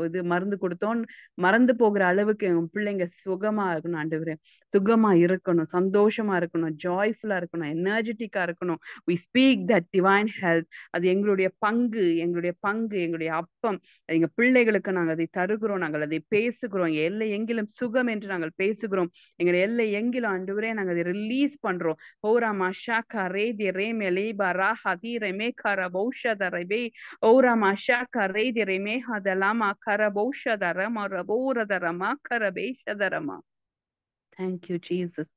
இது மருந்து கொடுத்தோம் மறந்து போகிற அளவுக்கு என் பிள்ளைங்க சுகமா இருக்கணும் ஆண்டவரே. சுகமா இருக்கணும், சந்தோஷமா இருக்கணும், ஜாய்ஃபுல்லா இருக்கணும், எனர்ஜெட்டிக்கா இருக்கணும். we speak that divine health. அது எங்களுடைய பங்கு, எங்களுடைய பங்கு, எங்களுடைய அப்பம். எங்க பிள்ளைகளுக்கு நாங்கள் அதை தருகிறோம், நாங்கள் அதை பேசுகிறோம். எல்லை எங்கிலும் சுகம் என்று நாங்கள் பேசுகிறோம். எங்களை எல்லை எங்கிலும் ஆண்டவரே நாங்கள் அதை ரிலீஸ் பண்றோம். ஓரா மாஷா கரே தி ரே மெலே பரா ஹதி ரெமே கர பௌஷத ரெபே ஓரா மாஷா கரே தி ரெமே ஹதலாமா கர பௌஷத ரம ரபோரத ரமா கர பேஷதரமா. Thank you Jesus.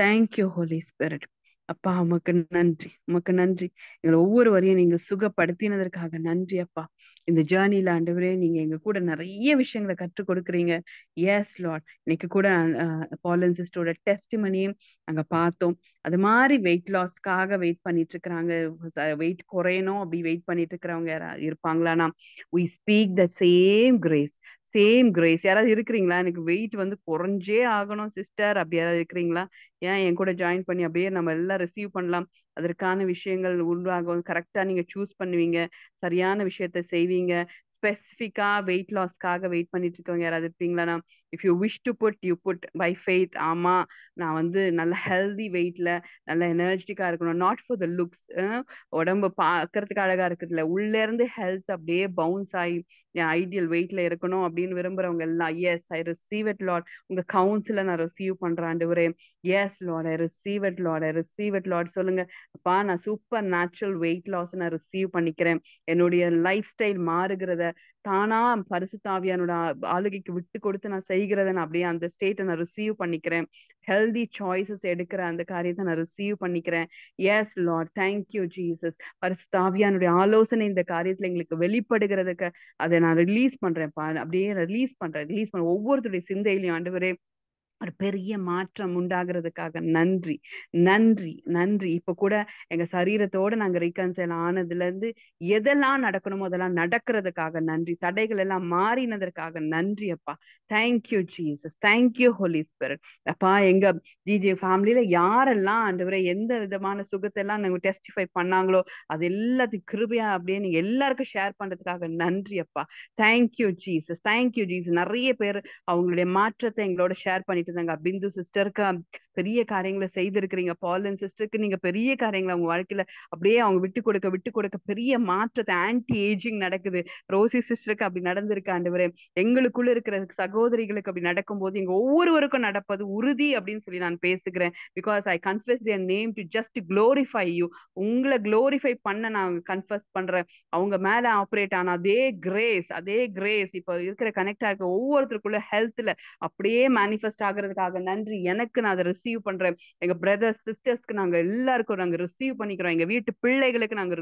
Thank you Holi spirit. அப்பா உமக்கு நன்றி, உமக்கு நன்றி. எங்களை ஒவ்வொருவரையும் நீங்க சுகப்படுத்தினதற்காக நன்றி அப்பா. இந்த ஜேர்னில ஆண்டவரே நீங்க எங்க கூட நிறைய விஷயங்களை கற்றுக் கொடுக்குறீங்க. Yes lord. இன்னைக்கு கூட பாலன் சிஸ்டரோட டெஸ்டிமனியும் நாங்க பார்த்தோம். அது மாதிரி வெயிட் லாஸ்க்காக வெயிட் பண்ணிட்டு இருக்கிறாங்க. வெயிட் குறையணும் அப்படி வெயிட் பண்ணிட்டு இருக்கிறவங்க யாராவது இருப்பாங்களான்னா, we speak the same grace. Same grace. யாராவது இருக்கிறீங்களா? எனக்கு வெயிட் வந்து குறைஞ்சே ஆகணும் சிஸ்டர், அப்படி யாராவது இருக்கிறீங்களா? ஏன் என் கூட ஜாயின் பண்ணி அப்படியே நம்ம எல்லாம் ரிசீவ் பண்ணலாம். அதற்கான விஷயங்கள் உருவாகும். கரெக்டா நீங்க சூஸ் பண்ணுவீங்க, சரியான விஷயத்த செய்வீங்க. ஸ்பெசிஃபிக்கா வெயிட் லாஸ்க்காக வெயிட் பண்ணிட்டு இருக்கவங்க யாராவது இருப்பீங்களா? If you wish to put you put by faith. ஆமா, நான் வந்து நல்ல ஹெல்தி வெயிட்ல நல்ல எனர்ஜெட்டிக்கா இருக்கணும். Not for the looks. உடம்பு பார்க்கறதுக்கு அழகா இருக்குதுல்ல, உள்ள இருந்து ஹெல்த் அப்படியே பவுன்ஸ் ஆகி என் ஐடியல் வெயிட்ல இருக்கணும் அப்படின்னு விரும்புறவங்க எல்லாம், yes I receive it lord. உங்க கவுன்சில நான் ரிசீவ் பண்றேன் ஆண்டவரே. Yes lord, I receive it lord, I receive it lord. சொல்லுங்க, அப்பா நான் சூப்பர் நேச்சுரல் வெயிட் லாஸ் நான் ரிசீவ் பண்ணிக்கிறேன். என்னுடைய லைஃப் ஸ்டைல் மாறுகிறத தானா பரிசுத்தாவியானோட ஆளுகைக்கு விட்டு கொடுத்து நான் செய்கிறத நான் அப்படியே அந்த ஸ்டேட்டை நான் ரிசீவ் பண்ணிக்கிறேன். ஹெல்தி சாய்ஸஸ் எடுக்கிற அந்த காரியத்தை நான் ரிசீவ் பண்ணிக்கிறேன். Yes lord, thank you Jesus. பரிசுத்தாவியானுடைய ஆலோசனை இந்த காரியத்துல எங்களுக்கு வெளிப்படுகிறதுக்கு அதை நான் ரிலீஸ் பண்றேன்ப்பா. அப்படியே ரிலீஸ் பண்றேன் ஒவ்வொருத்தருடைய சிந்தையிலையும் ஆண்டவரே. ஒரு பெரிய மாற்றம் உண்டாகிறதுக்காக நன்றி, நன்றி, நன்றி. இப்ப கூட எங்க சரீரத்தோட நாங்க ரீகன்சைல் ஆனதுல இருந்து எதெல்லாம் நடக்கணுமோ அதெல்லாம் நடக்கிறதுக்காக நன்றி. தடைகள் எல்லாம் மாறினதற்காக நன்றி அப்பா. Thank you Jesus, thank you Holi spirit. அப்பா எங்க ஜிஜி ஃபேமிலியில யாரெல்லாம் ஆண்டவரே எந்த விதமான சுகத்தை எல்லாம் நாங்க டெஸ்டிஃபை பண்ணாங்களோ அது எல்லாத்தையும் கிருபையா அப்படியே நீங்க எல்லாருக்கும் ஷேர் பண்றதுக்காக நன்றி அப்பா. Thank you Jesus, thank you Jesus. நிறைய பேர் அவங்களுடைய மாற்றத்தை எங்களோட ஷேர் பண்ணிட்டு இருந்தாங்க. பிந்து சிஸ்டருக்கு பெரிய காரியங்களை செய்திருக்கிறீங்க. பாலன் சிஸ்டருக்கு நீங்க பெரிய காரியங்களை அவங்க வாழ்க்கையில அப்படியே அவங்க விட்டு கொடுக்க பெரிய மாற்றத்தை, ஆன்டி ஏஜிங் நடக்குது. ரோசி சிஸ்டருக்கு அப்படி நடந்திருக்கு ஆண்டவரே. எங்களுக்குள்ள இருக்கிற சகோதரிகளுக்கு அப்படி நடக்கும்போது எங்க ஒவ்வொருவருக்கும் நடப்பது உறுதி அப்படின்னு சொல்லி நான் பேசுகிறேன். Because I confess their name to just glorify you. உங்களை க்ளோரிஃபை பண்ண நான் கன்ஃபெஸ் பண்றேன். அவங்க மேல ஆப்ரேட் ஆன அதே கிரேஸ் இப்ப இருக்கிற கனெக்ட் ஆகிற ஒவ்வொருத்தருக்குள்ள ஹெல்த்ல அப்படியே மேனிஃபெஸ்ட் ஆகுறதுக்காக நன்றி. எனக்கு நான் அதை ரிசீவ் பண்றேன். எங்க பிரதர்ஸ் சிஸ்டர்ஸ்க்கு நாங்க எல்லாருக்கும் நாங்க ரிசீவ் பண்ணிக்கிறோம். எங்க வீட்டு பிள்ளைகளுக்கு நாங்க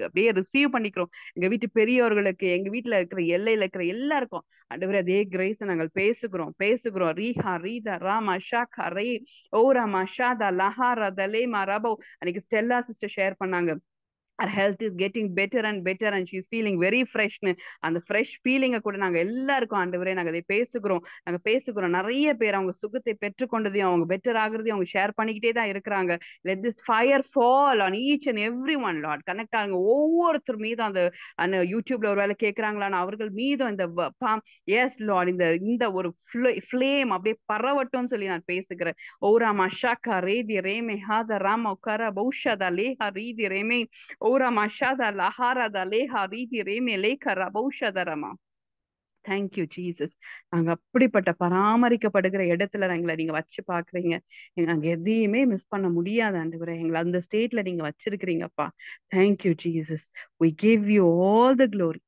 அப்படியே ரிசீவ் பண்ணிக்கிறோம். எங்க வீட்டு பெரியவர்களுக்கு, எங்க வீட்டுல இருக்கிற எல்லையில இருக்கிற எல்லாருக்கும் ஆண்டவரே அதே கிரேஸ் நாங்கள் பேசுகிறோம். ரீஹா ரீதா ராமா ஷாக்கா ரே ஓரா மஷாதா லஹாரா தலே மரபோ. அன்னைக்கு ஸ்டெல்லா சிஸ்டர் ஷேர் பண்ணாங்க, her health is getting better and she's feeling very fresh. அந்த ஃப்ரெஷ் ஃபீலிங்கை கூட நாங்க எல்லாருக்கும் ஆண்டவரே நாங்க அதை பேசுகிறோம். நிறைய பேர் அவங்க சுகத்தை பெற்றுக்கொண்டதையும் அவங்க பெட்டர் ஆகுறதையும் அவங்க ஷேர் பண்ணிக்கிட்டே தான் இருக்கிறாங்க. let this fire fall on each and every one lord. Connect ஆகுங்க ஒவ்வொருத்தர் மீதும் அந்த அந்த யூடியூப்ல ஒரு வேலை கேட்கறாங்களான்னு அவர்கள் மீதும் இந்த எஸ் லார்ட் இந்த ஒரு ஃப்ளேம் அப்படியே பரவட்டும்னு சொல்லி நான் பேசுகிறேன். ஓரா மஷாக்கா ரேதி ரேமே ஹாத ராம உக்கர பௌஷதா லேஹா ரீதி ரேமே ஓரா மஷாதா லஹாரதா லேஹா ரீதி ரேமே லேக ரபௌஷதரமா. Thank you Jesus. நாங்க அப்படிப்பட்ட பராமரிக்கப்படுகிற இடத்துல எங்களை நீங்க வச்சு பாக்குறீங்க. நாங்க எதையுமே மிஸ் பண்ண முடியாது ஆண்டவரே. எங்களை அந்த ஸ்டேட்ல நீங்க வச்சிருக்கிறீங்கப்பா. Thank you Jesus. we give you all the glory.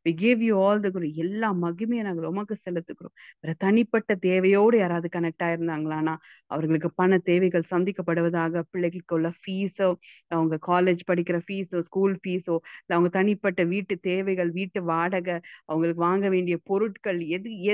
we give you all the glory. எல்லா மகிமையை நாங்கள் உமக்கு செலுத்துகிறோம். வேற தனிப்பட்ட தேவையோடு யாராவது கனெக்ட் ஆயிருந்தாங்களான்னா அவர்களுக்கு பண தேவைகள் சந்திக்கப்படுவதாக, பிள்ளைகளுக்கு உள்ள ஃபீஸோ, அவங்க காலேஜ் படிக்கிற ஃபீஸோ, ஸ்கூல் ஃபீஸோ, இல்லை அவங்க தனிப்பட்ட வீட்டு தேவைகள், வீட்டு வாடகை, அவங்களுக்கு வாங்க வேண்டிய பொருட்கள்,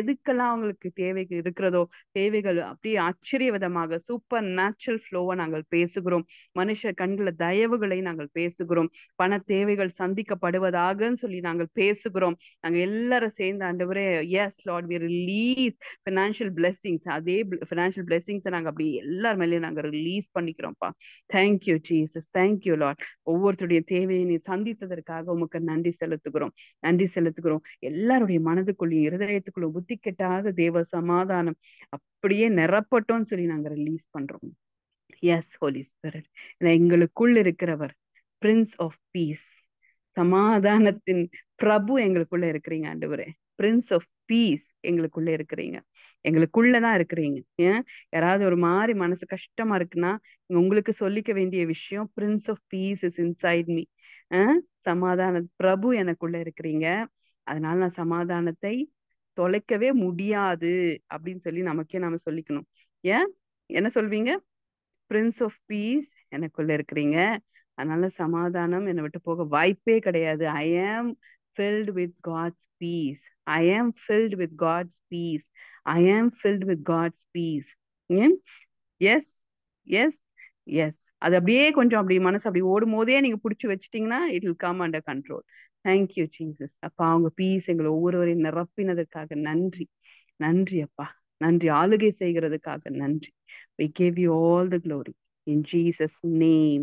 எதுக்கெல்லாம் அவங்களுக்கு தேவை இருக்கிறதோ தேவைகள் அப்படியே ஆச்சரியவிதமாக சூப்பர் நேச்சுரல் ஃப்ளோவை நாங்கள் பேசுகிறோம். மனுஷ கண்கள தயவுகளை நாங்கள் பேசுகிறோம். பண தேவைகள் சந்திக்கப்படுவதாகன்னு சொல்லி நாங்கள் பேசுகிறோம். நாங்க எல்லாரும் சேர்ந்து ஆண்டவரே, yes lord, we release financial blessings. அதே ஃபினான்ஷியல் பிளெஸிங்ஸை நாங்க அப்படி எல்லார் மேலேயும் நாங்க ரிலீஸ் பண்ணிக்கிறோம்ப்பா. Thank you Jesus, thank you lord. ஒவ்வொருத்தருடைய தேவையை நீ சந்தித்ததற்காக உமக்கு நன்றி செலுத்துகிறோம், நன்றி செலுத்துகிறோம். எல்லாருடைய மனதுக்குள்ளேயும் இருதயத்துக்குள்ளும் புத்தி கெட்டாத தேவ சமாதானம் அப்படியே நிரப்பட்டோம்னு சொல்லி நாங்க ரிலீஸ் பண்றோம். எஸ் ஹோலி ஸ்பிரிட், எங்களுக்குள் இருக்கிறவர், பிரின்ஸ் ஆஃப் பீஸ், சமாதானத்தின் பிரபு எங்களுக்குள்ள இருக்கிறீங்க ஆண்டவரே. பிரின்ஸ் ஆஃப் பீஸ் எங்களுக்குள்ள இருக்கிறீங்க, எங்களுக்குள்ளதான் இருக்கிறீங்க. ஏன் யாராவது ஒரு மாதிரி மனசு கஷ்டமா இருக்குன்னா உங்களுக்கு சொல்லிக்க வேண்டிய விஷயம், prince of peace is inside me. சமாதான பிரபு எனக்குள்ள இருக்கிறீங்க, அதனால நான் சமாதானத்தை தொலைக்கவே முடியாது அப்படின்னு சொல்லி நமக்கே நாம சொல்லிக்கணும். ஏன் என்ன சொல்வீங்க? பிரின்ஸ் ஆஃப் பீஸ் எனக்குள்ள இருக்கிறீங்க, அதனால சமாதானம் என்னை விட்டு போக வாய்ப்பே கிடையாது. I am filled with God's peace, I am filled with God's peace, I am filled with God's peace. Yes yes yes. அது அப்படியே கொஞ்சம் அப்படி மனசு அப்படி ஓடும் போதே நீங்க பிடிச்சி வச்சிட்டீங்கன்னா it will come under control. Thank you Jesus. அப்பா அவங்க பீஸ் எங்களை ஒவ்வொருவரையும் நிரப்பினதற்காக நன்றி, நன்றி அப்பா, நன்றி. ஆளுகை செய்கிறதுக்காக நன்றி. We give you all the glory in Jesus name.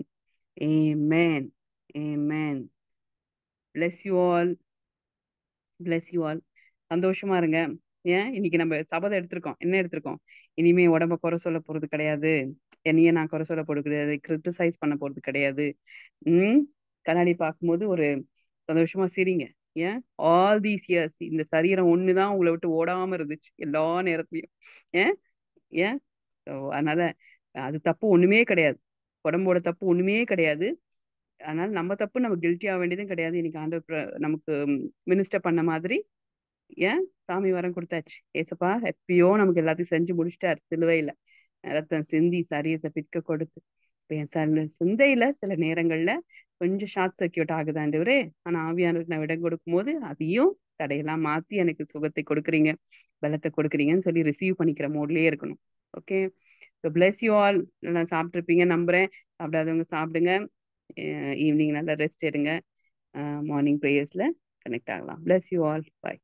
Amen, amen. Bless you all, bless you all. சந்தோஷமா இருங்க. ஏன் இன்னைக்கு நம்ம சபதம் எடுத்திருக்கோம், என்ன எடுத்திருக்கோம்? இனிமே உடம்ப குறை சொல்ல போறது கிடையாது, என்னையே நான் குறை சொல்ல போறது கிடையாது, கிரிட்டிசைஸ் பண்ண போறது கிடையாது. கண்ணாடி பார்க்கும்போது ஒரு சந்தோஷமா சிரிங்க. ஏன் ஆல் தீஸ் இயர்ஸ் இந்த சரீரம் ஒண்ணுதான் உங்களை விட்டு ஓடாம இருந்துச்சு எல்லா நேரத்துலயும். ஏன் ஏன் அதனால அது தப்பு ஒண்ணுமே கிடையாது, உடம்போட தப்பு ஒண்ணுமே கிடையாது. அதனால நம்ம தப்பு நம்ம கில்ட்டி ஆக வேண்டியதும் கிடையாது. இன்னைக்கு ஆண்டவர் நமக்கு மினிஸ்டர் பண்ண மாதிரி ஏன் சாமி வரம் கொடுத்தாச்சு. ஏசப்பா எப்பயோ நமக்கு எல்லாத்தையும் செஞ்சு முடிச்சிட்டாரு சிலுவையில, ரத்தம் சிந்தி சரீரத்தை பிற்க கொடுத்து. இப்ப என் சிந்தையில சில நேரங்கள்ல கொஞ்சம் ஷார்ட் சர்க்கியூட் ஆகுது ஆண்டவரே, ஆனா ஆவியானவருக்கு நான் இடம் கொடுக்கும் போது அதையும் தடையெல்லாம் மாத்தி எனக்கு சுகத்தை கொடுக்குறீங்க, பலத்தை கொடுக்குறீங்கன்னு சொல்லி ரிசீவ் பண்ணிக்கிற மோட்லயே இருக்கணும். Okay, so bless you all. நல்லா சாப்பிட்ருப்பீங்க நம்புறேன். சாப்பிடாதவங்க சாப்பிடுங்க. ஈவினிங் நல்லா ரெஸ்ட் எடுங்க. மார்னிங் ப்ரேயர்ஸ்ல கனெக்ட் ஆகலாம். Bless you all. பாய்.